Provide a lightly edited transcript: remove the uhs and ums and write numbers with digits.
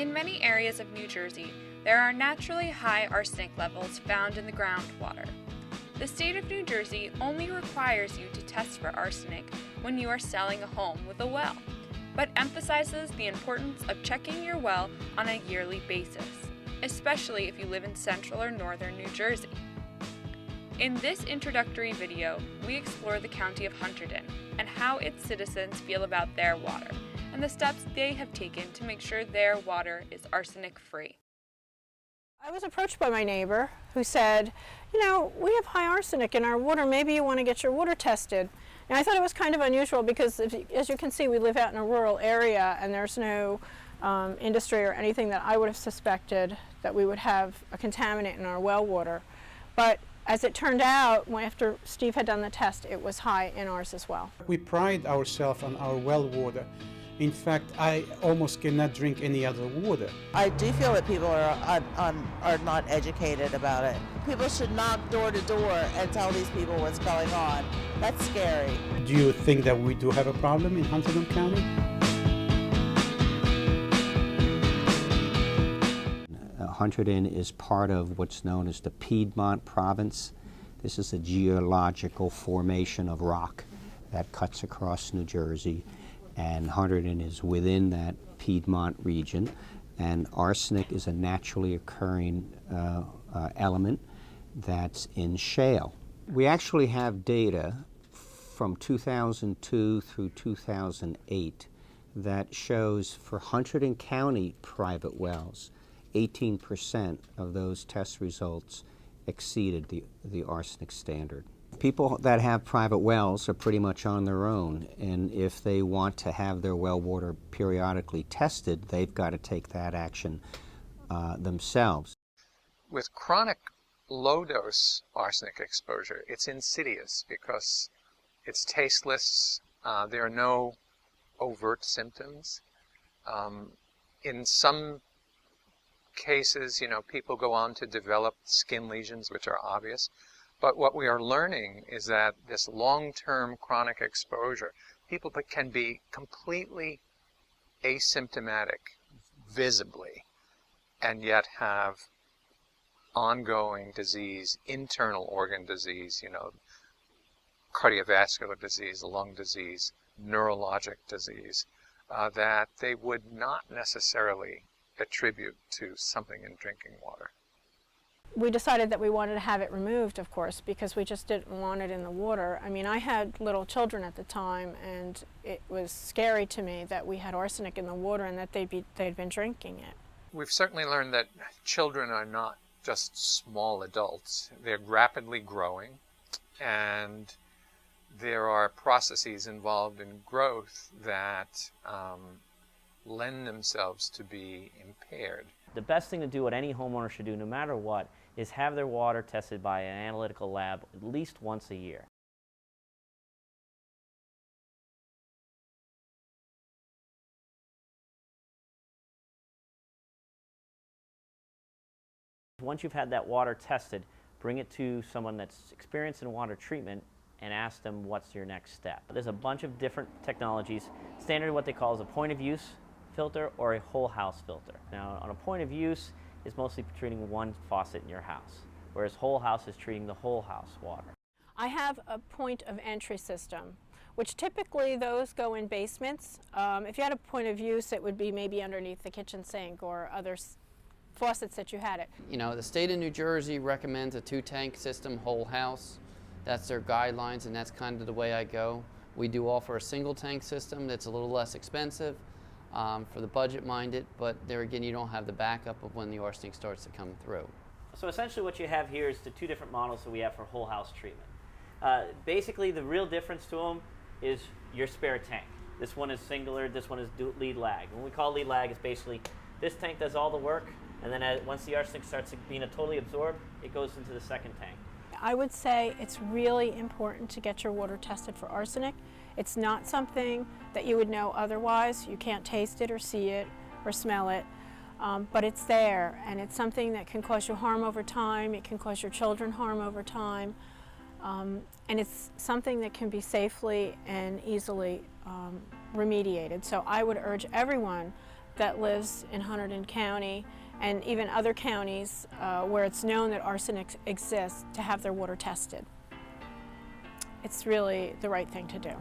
In many areas of New Jersey, there are naturally high arsenic levels found in the groundwater. The state of New Jersey only requires you to test for arsenic when you are selling a home with a well, but emphasizes the importance of checking your well on a yearly basis, especially if you live in central or northern New Jersey. In this introductory video, we explore the county of Hunterdon and how its citizens feel about their water and the steps they have taken to make sure their water is arsenic-free. I was approached by my neighbor who said, you know, we have high arsenic in our water, maybe you want to get your water tested. And I thought it was kind of unusual because, as you can see, we live out in a rural area and there's no industry or anything that I would have suspected that we would have a contaminant in our well water. But as it turned out, after Steve had done the test, it was high in ours as well. We pride ourselves on our well water. In fact, I almost cannot drink any other water. I do feel that people are not educated about it. People should knock door to door and tell these people what's going on. That's scary. Do you think that we do have a problem in Hunterdon County? Hunterdon is part of what's known as the Piedmont province. This is a geological formation of rock that cuts across New Jersey, and Hunterdon is within that Piedmont region, and arsenic is a naturally occurring element that's in shale. We actually have data from 2002 through 2008 that shows for Hunterdon County private wells, 18% of those test results exceeded the arsenic standard. People that have private wells are pretty much on their own, and if they want to have their well water periodically tested, they've got to take that action themselves. With chronic low-dose arsenic exposure, it's insidious because it's tasteless. There are no overt symptoms. In some cases, people go on to develop skin lesions, which are obvious. But what we are learning is that this long-term chronic exposure, people that can be completely asymptomatic visibly and yet have ongoing disease, internal organ disease, cardiovascular disease, lung disease, neurologic disease, that they would not necessarily attribute to something in drinking water. We decided that we wanted to have it removed, of course, because we just didn't want it in the water. I mean, I had little children at the time, and it was scary to me that we had arsenic in the water and that they'd been drinking it. We've certainly learned that children are not just small adults. They're rapidly growing, and there are processes involved in growth that lend themselves to be impaired. The best thing to do, what any homeowner should do no matter what, is have their water tested by an analytical lab at least once a year. Once you've had that water tested, bring it to someone that's experienced in water treatment and ask them what's your next step. There's a bunch of different technologies. Standard, what they call is a point of use filter or a whole house filter. Now, on a point of use is mostly treating one faucet in your house, whereas whole house is treating the whole house water. I have a point of entry system, which typically those go in basements. If you had a point of use, it would be maybe underneath the kitchen sink or other faucets that you had it. The state of New Jersey recommends a 2-tank system, whole house. That's their guidelines, and that's kind of the way I go. We do offer a single tank system that's a little less expensive for the budget-minded, but there again, you don't have the backup of when the arsenic starts to come through. So essentially what you have here is the two different models that we have for whole house treatment. Basically, the real difference to them is your spare tank. This one is singular, this one is lead lag. When we call lead lag, is basically this tank does all the work, and then once the arsenic starts being totally absorbed, it goes into the second tank. I would say it's really important to get your water tested for arsenic. It's not something that you would know otherwise. You can't taste it or see it or smell it, but it's there, and it's something that can cause you harm over time. It can cause your children harm over time, and it's something that can be safely and easily remediated. So I would urge everyone that lives in Hunterdon County and even other counties where it's known that arsenic exists to have their water tested. It's really the right thing to do.